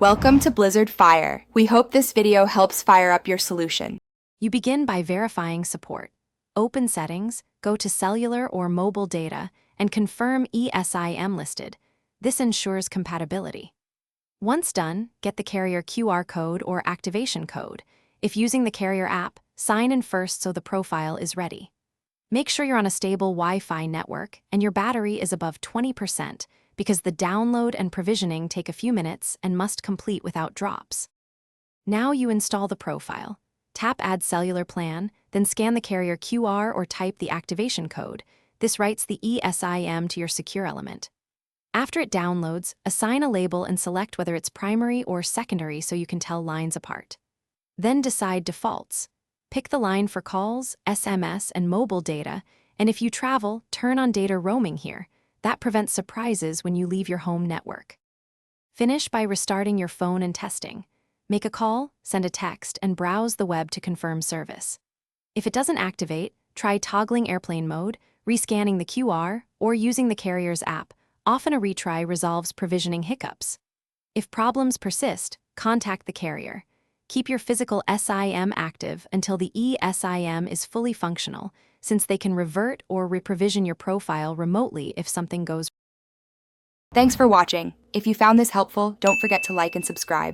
Welcome to Blizzard Fire. We hope this video helps fire up your solution. You begin by verifying support. Open Settings, go to Cellular or Mobile Data, and confirm ESIM listed. This ensures compatibility. Once done, get the carrier QR code or activation code. If using the carrier app, sign in first so the profile is ready. Make sure you're on a stable Wi-Fi network and your battery is above 20%, because the download and provisioning take a few minutes and must complete without drops. Now you install the profile. Tap Add Cellular Plan, then scan the carrier QR or type the activation code. This writes the ESIM to your secure element. After it downloads, assign a label and select whether it's primary or secondary so you can tell lines apart. Then decide defaults. Pick the line for calls, SMS, and mobile data, and if you travel, turn on data roaming here. That prevents surprises when you leave your home network. Finish by restarting your phone and testing. Make a call, send a text, and browse the web to confirm service. If it doesn't activate, try toggling airplane mode, rescanning the QR, or using the carrier's app. Often a retry resolves provisioning hiccups. If problems persist, contact the carrier. Keep your physical SIM active until the ESIM is fully functional, since they can revert or reprovision your profile remotely if something goes. Thanks for watching. If you found this helpful, don't forget to like and subscribe.